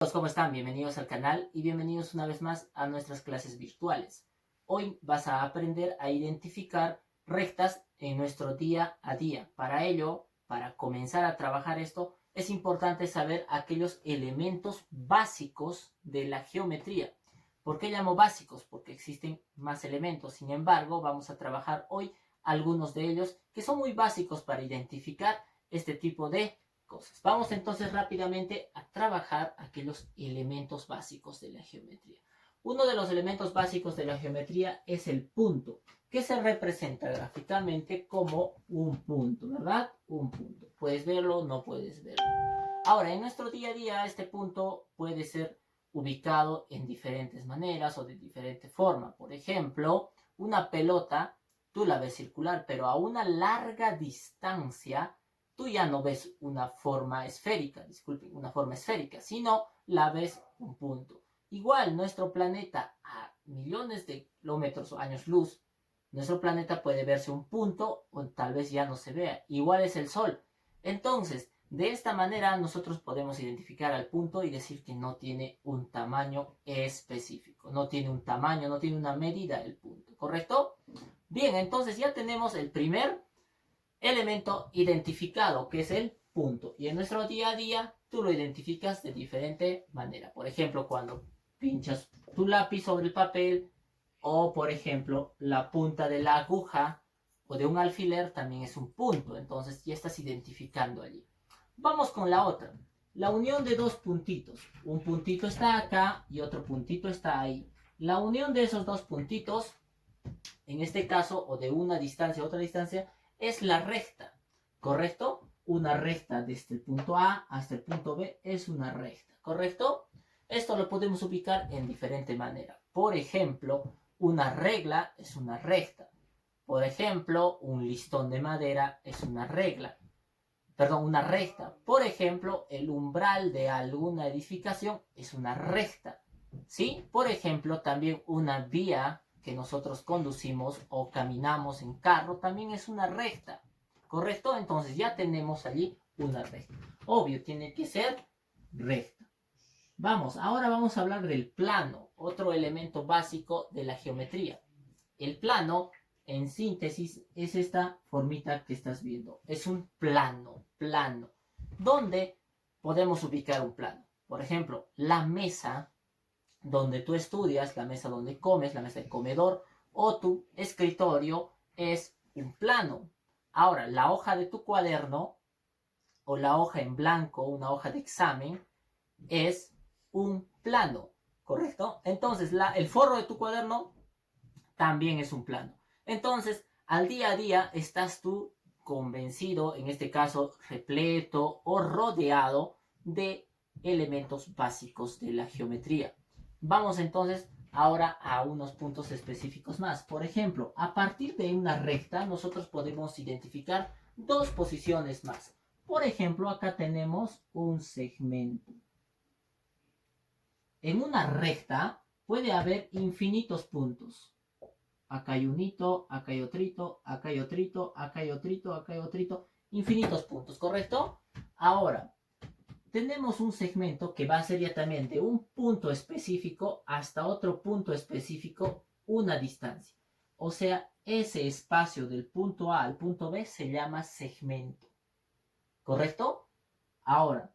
Hola, ¿cómo están? Bienvenidos al canal y bienvenidos una vez más a nuestras clases virtuales. Hoy vas a aprender a identificar rectas en nuestro día a día. Para ello, para comenzar a trabajar esto, es importante saber aquellos elementos básicos de la geometría. ¿Por qué llamo básicos? Porque existen más elementos. Sin embargo, vamos a trabajar hoy algunos de ellos que son muy básicos para identificar este tipo de cosas. Vamos entonces rápidamente a trabajar aquellos elementos básicos de la geometría. Uno de los elementos básicos de la geometría es el punto, que se representa gráficamente como un punto, ¿verdad? Un punto. Puedes verlo, no puedes verlo. Ahora, en nuestro día a día, este punto puede ser ubicado en diferentes maneras o de diferente forma. Por ejemplo, una pelota, tú la ves circular, pero a una larga distancia tú ya no ves una forma esférica, disculpen, una forma esférica, sino la ves un punto. Igual, nuestro planeta a millones de kilómetros o años luz, nuestro planeta puede verse un punto o tal vez ya no se vea. Igual es el Sol. Entonces, de esta manera nosotros podemos identificar al punto y decir que no tiene un tamaño específico. No tiene un tamaño, no tiene una medida el punto, ¿correcto? Bien, entonces ya tenemos el primer elemento identificado, que es el punto. Y en nuestro día a día, tú lo identificas de diferente manera. Por ejemplo, cuando pinchas tu lápiz sobre el papel, o por ejemplo, la punta de la aguja o de un alfiler también es un punto. Entonces ya estás identificando allí. Vamos con la otra. La unión de dos puntitos. Un puntito está acá y otro puntito está ahí. La unión de esos dos puntitos, en este caso, o de una distancia a otra distancia, es la recta, ¿correcto? Una recta desde el punto A hasta el punto B es una recta, ¿correcto? Esto lo podemos ubicar en diferente manera. Por ejemplo, una regla es una recta. Por ejemplo, un listón de madera es una regla. Perdón, una recta. Por ejemplo, el umbral de alguna edificación es una recta. ¿Sí? Por ejemplo, también una vía que nosotros conducimos o caminamos en carro también es una recta. ¿Correcto? Entonces ya tenemos allí una recta. Obvio, tiene que ser recta. Vamos, ahora vamos a hablar del plano, otro elemento básico de la geometría. El plano, en síntesis, es esta formita que estás viendo. Es un plano. ¿Dónde podemos ubicar un plano? Por ejemplo, la mesa donde tú estudias, la mesa donde comes, la mesa de comedor o tu escritorio es un plano. Ahora, la hoja de tu cuaderno o la hoja en blanco, una hoja de examen, es un plano, ¿correcto? Entonces, el forro de tu cuaderno también es un plano. Entonces, al día a día estás tú convencido, en este caso repleto o rodeado de elementos básicos de la geometría. Vamos entonces ahora a unos puntos específicos más. Por ejemplo, a partir de una recta nosotros podemos identificar dos posiciones más. Por ejemplo, acá tenemos un segmento. En una recta puede haber infinitos puntos. Acá hay un hito, acá hay otrito, acá hay otrito, acá hay otrito, acá hay otrito. Infinitos puntos, ¿correcto? Ahora, tenemos un segmento que va a ser ya también de un punto específico hasta otro punto específico una distancia. O sea, ese espacio del punto A al punto B se llama segmento. ¿Correcto? Ahora,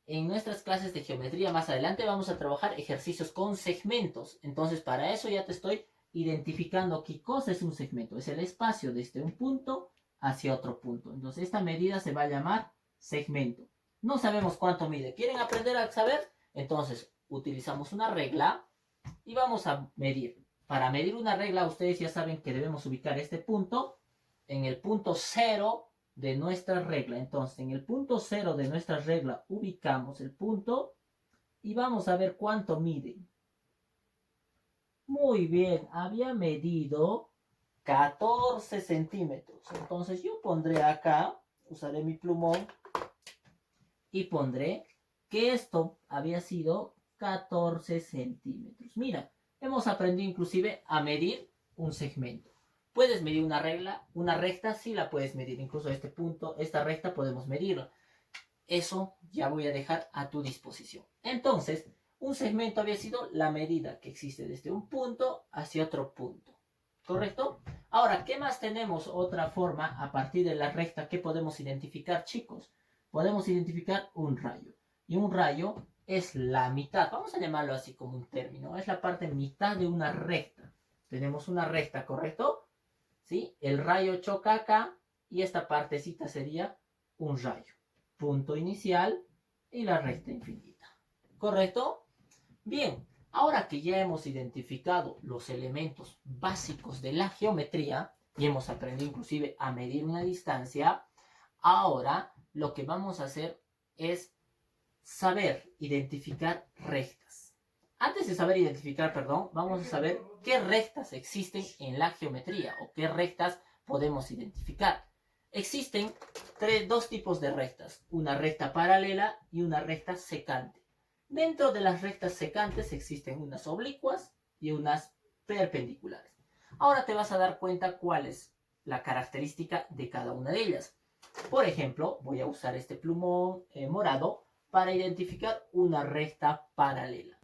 en nuestras clases de geometría más adelante vamos a trabajar ejercicios con segmentos. Entonces, para eso ya te estoy identificando qué cosa es un segmento. Es el espacio desde un punto hacia otro punto. Entonces, esta medida se va a llamar segmento. No sabemos cuánto mide. ¿Quieren aprender a saber? Entonces, utilizamos una regla y vamos a medir. Para medir una regla, ustedes ya saben que debemos ubicar este punto en el punto 0 de nuestra regla. Entonces, en el punto 0 de nuestra regla ubicamos el punto y vamos a ver cuánto mide. Muy bien, había medido 14 centímetros. Entonces yo pondré acá, usaré mi plumón y pondré que esto había sido 14 centímetros. Mira, hemos aprendido inclusive a medir un segmento. ¿Puedes medir una regla? Una recta sí la puedes medir. Incluso este punto, esta recta podemos medirla. Eso ya voy a dejar a tu disposición. Entonces, un segmento había sido la medida que existe desde un punto hacia otro punto. ¿Correcto? Ahora, ¿qué más tenemos? Otra forma, a partir de la recta, que podemos identificar, chicos. Podemos identificar un rayo. Y un rayo es la mitad. Vamos a llamarlo así como un término. Es la parte mitad de una recta. Tenemos una recta, ¿correcto? ¿Sí? El rayo choca acá y esta partecita sería un rayo. Punto inicial y la recta infinita. ¿Correcto? Bien, ahora que ya hemos identificado los elementos básicos de la geometría y hemos aprendido inclusive a medir una distancia, ahora lo que vamos a hacer es saber identificar rectas. Antes de saber identificar, perdón, vamos a saber qué rectas existen en la geometría o qué rectas podemos identificar. Existen dos tipos de rectas, una recta paralela y una recta secante. Dentro de las rectas secantes existen unas oblicuas y unas perpendiculares. Ahora te vas a dar cuenta cuál es la característica de cada una de ellas. Por ejemplo, voy a usar este plumón morado para identificar una recta paralela.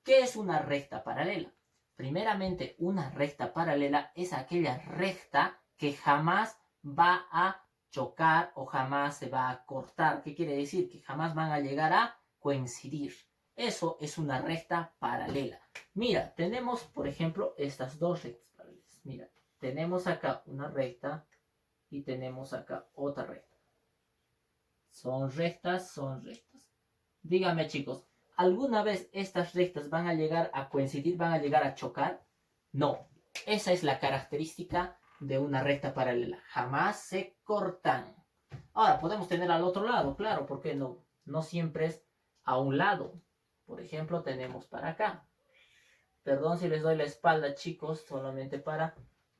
¿Qué es una recta paralela? Primeramente, una recta paralela es aquella recta que jamás va a chocar o jamás se va a cortar. ¿Qué quiere decir? Que jamás van a llegar a coincidir. Eso es una recta paralela. Mira, tenemos, por ejemplo, estas dos rectas paralelas. Mira, tenemos acá una recta y tenemos acá otra recta. Son rectas, son rectas. Dígame, chicos, ¿alguna vez estas rectas van a llegar a coincidir, van a llegar a chocar? No. Esa es la característica de una recta paralela. Jamás se cortan. Ahora, podemos tener al otro lado, claro, ¿por qué no? No siempre es a un lado. Por ejemplo, tenemos para acá. Perdón si les doy la espalda, chicos, solamente para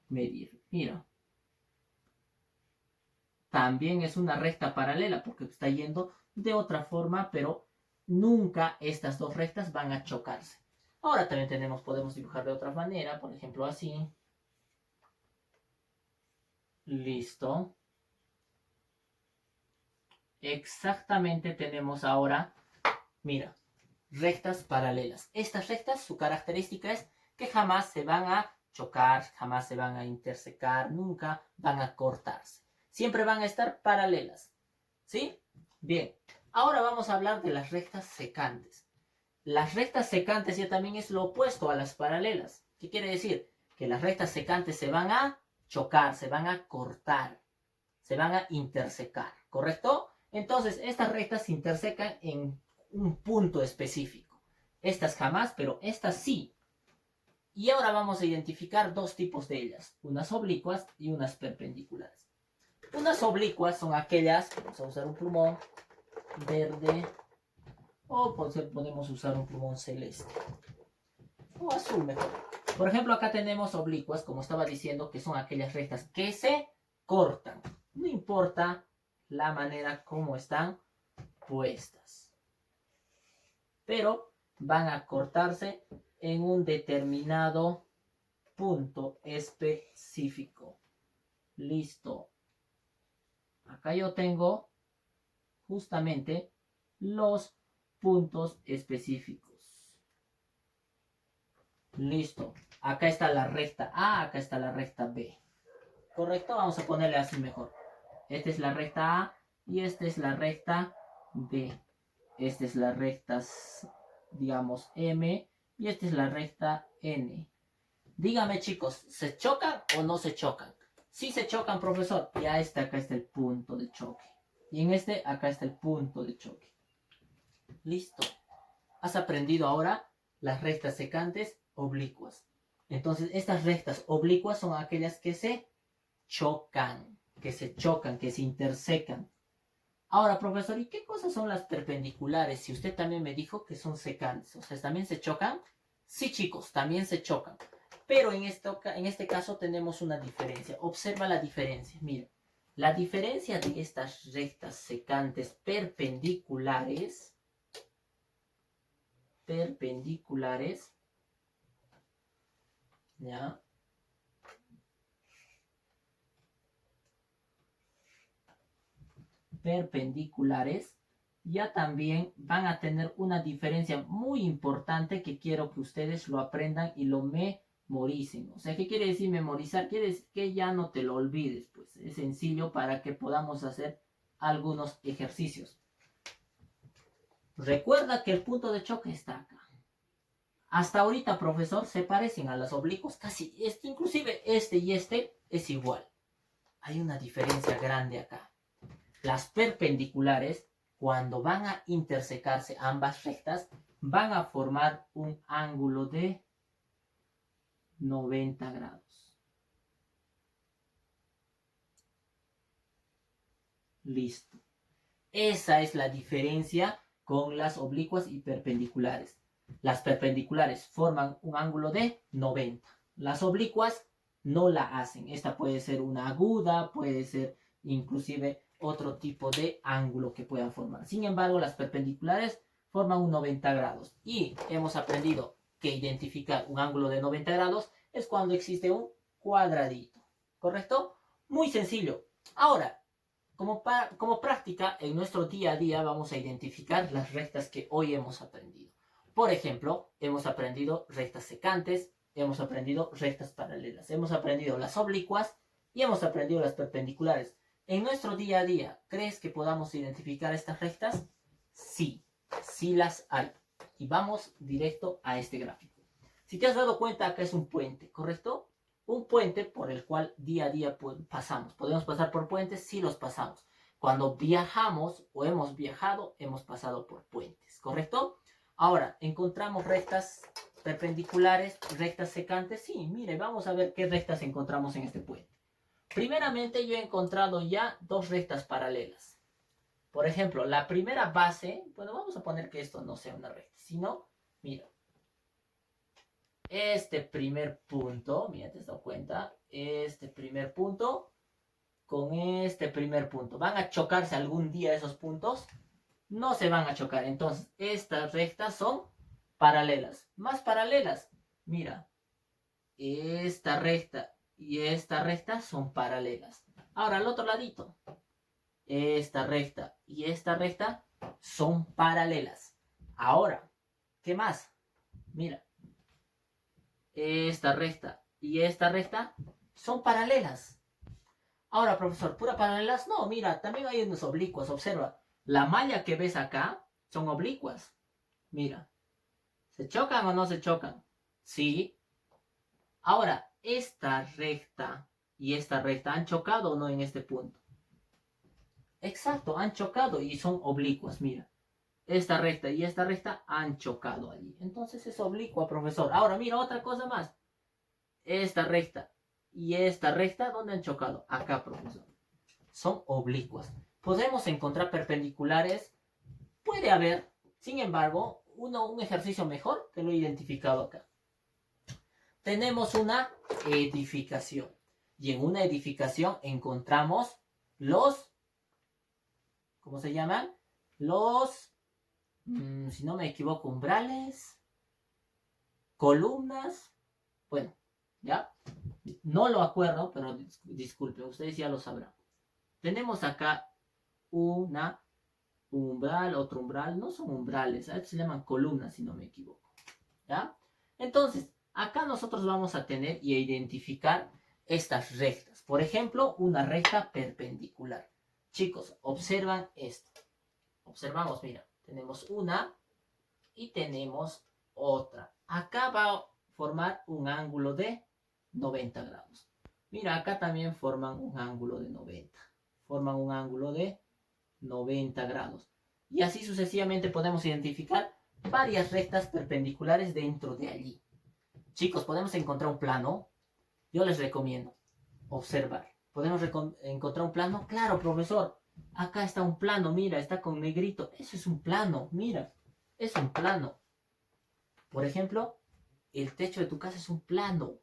medir. Mira. También es una recta paralela porque está yendo de otra forma, pero nunca estas dos rectas van a chocarse. Ahora también podemos dibujar de otra manera, por ejemplo así. Listo. Exactamente tenemos ahora, mira, rectas paralelas. Estas rectas, su característica es que jamás se van a chocar, jamás se van a intersecar, nunca van a cortarse. Siempre van a estar paralelas. ¿Sí? Bien. Ahora vamos a hablar de las rectas secantes. Las rectas secantes ya también es lo opuesto a las paralelas. ¿Qué quiere decir? Que las rectas secantes se van a chocar, se van a cortar, se van a intersecar, ¿correcto? Entonces, estas rectas se intersecan en un punto específico. Estas jamás, pero estas sí. Y ahora vamos a identificar dos tipos de ellas, unas oblicuas y unas perpendiculares. Unas oblicuas son aquellas, vamos a usar un plumón verde o podemos usar un plumón celeste o azul mejor. Por ejemplo, acá tenemos oblicuas, como estaba diciendo, que son aquellas rectas que se cortan. No importa la manera como están puestas, pero van a cortarse en un determinado punto específico. Listo. Acá yo tengo justamente los puntos específicos. Listo. Acá está la recta A, acá está la recta B. ¿Correcto? Vamos a ponerle así mejor. Esta es la recta A y esta es la recta B. Esta es la recta, digamos, M y esta es la recta N. Dígame, chicos, ¿se chocan o no se chocan? Sí se chocan, profesor. Y a acá está el punto de choque. Y en acá está el punto de choque. Listo. Has aprendido ahora las rectas secantes oblicuas. Entonces, estas rectas oblicuas son aquellas que se chocan, que se intersecan. Ahora, profesor, ¿y qué cosas son las perpendiculares? Si usted también me dijo que son secantes, o sea, ¿también se chocan? Sí, chicos, también se chocan. Pero en este caso tenemos una diferencia. Observa la diferencia. Mira, la diferencia de estas rectas secantes perpendiculares, ¿ya? Perpendiculares ya también van a tener una diferencia muy importante que quiero que ustedes lo aprendan y lo memoricen. O sea, ¿qué quiere decir memorizar? Quiere decir que ya no te lo olvides, pues es sencillo para que podamos hacer algunos ejercicios. Recuerda que el punto de choque está acá. Hasta ahorita, profesor, se parecen a los oblicuos casi. Inclusive este y este es igual. Hay una diferencia grande acá. Las perpendiculares, cuando van a intersecarse ambas rectas, van a formar un ángulo de 90 grados. Listo. Esa es la diferencia con las oblicuas y perpendiculares. Las perpendiculares forman un ángulo de 90. Las oblicuas no la hacen. Esta puede ser una aguda, puede ser inclusive otro tipo de ángulo que puedan formar. Sin embargo, las perpendiculares forman un 90 grados. Y hemos aprendido que identificar un ángulo de 90 grados es cuando existe un cuadradito. ¿Correcto? Muy sencillo. Ahora, como práctica, en nuestro día a día vamos a identificar las rectas que hoy hemos aprendido. Por ejemplo, hemos aprendido rectas secantes, hemos aprendido rectas paralelas, hemos aprendido las oblicuas y hemos aprendido las perpendiculares. En nuestro día a día, ¿crees que podamos identificar estas rectas? Sí, sí las hay. Y vamos directo a este gráfico. Si te has dado cuenta, acá es un puente, ¿correcto? Un puente por el cual día a día pasamos. ¿Podemos pasar por puentes? Sí los pasamos. Cuando viajamos o hemos viajado, hemos pasado por puentes, ¿correcto? Ahora, ¿encontramos rectas perpendiculares, rectas secantes? Sí, mire, vamos a ver qué rectas encontramos en este puente. Primeramente, yo he encontrado ya dos rectas paralelas. Por ejemplo, la primera base, bueno, vamos a poner que esto no sea una recta, sino, mira, este primer punto, mira, te has dado cuenta, este primer punto con este primer punto. ¿Van a chocarse algún día esos puntos? No se van a chocar. Entonces, estas rectas son paralelas. Más paralelas. Mira, esta recta y esta recta son paralelas. Ahora, al otro ladito. Esta recta y esta recta son paralelas. Ahora, ¿qué más? Mira, esta recta y esta recta son paralelas. Ahora, profesor, ¿pura paralelas? No, mira, también hay unos oblicuos. Observa, la malla que ves acá son oblicuas. Mira, ¿se chocan o no se chocan? Sí. Ahora, esta recta y esta recta han chocado o no en este punto. Exacto, han chocado y son oblicuas, mira. Esta recta y esta recta han chocado allí. Entonces es oblicua, profesor. Ahora, mira, otra cosa más. Esta recta y esta recta, ¿dónde han chocado? Acá, profesor. Son oblicuas. Podemos encontrar perpendiculares. Puede haber, sin embargo, un ejercicio mejor que lo he identificado acá. Tenemos una edificación. Y en una edificación encontramos los, ¿cómo se llaman? Los, si no me equivoco, umbrales, columnas. Bueno, ¿ya? No lo acuerdo, pero disculpen, ustedes ya lo sabrán. Tenemos acá un umbral, otro umbral. No son umbrales, se llaman columnas, si no me equivoco. ¿Ya? Entonces, acá nosotros vamos a tener y a identificar estas rectas. Por ejemplo, una recta perpendicular. Chicos, observan esto. Observamos, mira, tenemos una y tenemos otra. Acá va a formar un ángulo de 90 grados. Mira, acá también forman un ángulo de 90. Forman un ángulo de 90 grados. Y así sucesivamente podemos identificar varias rectas perpendiculares dentro de allí. Chicos, ¿podemos encontrar un plano? Yo les recomiendo observar. ¿Podemos encontrar un plano? Claro, profesor. Acá está un plano, mira, está con negrito. Eso es un plano, mira. Es un plano. Por ejemplo, el techo de tu casa es un plano.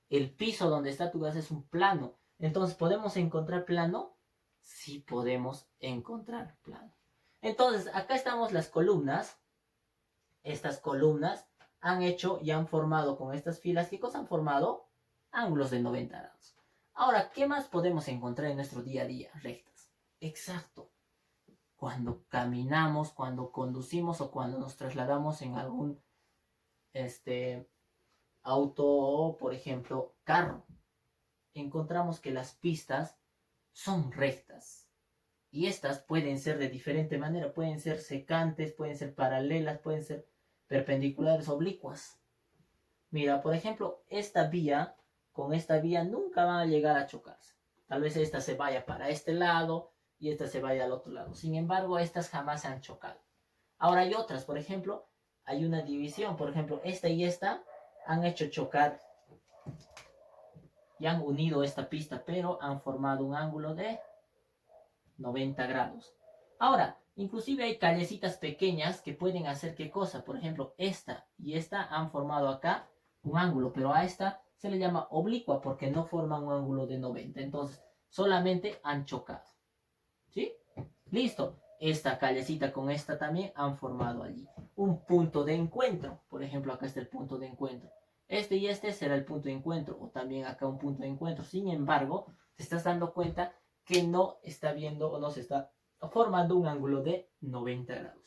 El piso donde está tu casa es un plano. Entonces, ¿podemos encontrar plano? Sí podemos encontrar plano. Entonces, acá estamos las columnas. Estas columnas han hecho y han formado con estas filas. ¿Qué cosa han formado? Ángulos de 90 grados. Ahora, ¿qué más podemos encontrar en nuestro día a día? Rectas. Exacto. cuando caminamos, cuando conducimos o cuando nos trasladamos en algún auto o, por ejemplo, carro. Encontramos que las pistas son rectas. Y estas pueden ser de diferente manera. Pueden ser secantes, pueden ser paralelas, pueden ser perpendiculares, oblicuas. Mira, por ejemplo, con esta vía nunca van a llegar a chocarse. Tal vez esta se vaya para este lado y esta se vaya al otro lado. Sin embargo, estas jamás se han chocado. Ahora hay otras, por ejemplo, hay una división. Por ejemplo, esta y esta han hecho chocar y han unido esta pista, pero han formado un ángulo de 90 grados. Ahora, inclusive hay callecitas pequeñas que pueden hacer qué cosa. Por ejemplo, esta y esta han formado acá un ángulo, pero a esta se le llama oblicua porque no forman un ángulo de 90. Entonces, solamente han chocado. ¿Sí? Listo. Esta callecita con esta también han formado allí un punto de encuentro. Por ejemplo, acá está el punto de encuentro. Este y este será el punto de encuentro, o también acá un punto de encuentro. Sin embargo, te estás dando cuenta que no está viendo o no se está formando un ángulo de 90 grados.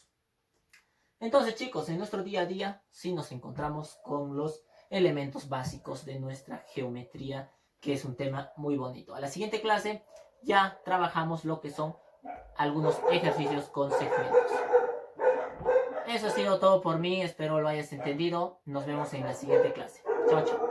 Entonces, chicos, en nuestro día a día sí nos encontramos con los elementos básicos de nuestra geometría, que es un tema muy bonito. A la siguiente clase ya trabajamos lo que son algunos ejercicios con segmentos. Eso ha sido todo por mí, espero lo hayas entendido. Nos vemos en la siguiente clase. Chao, chao.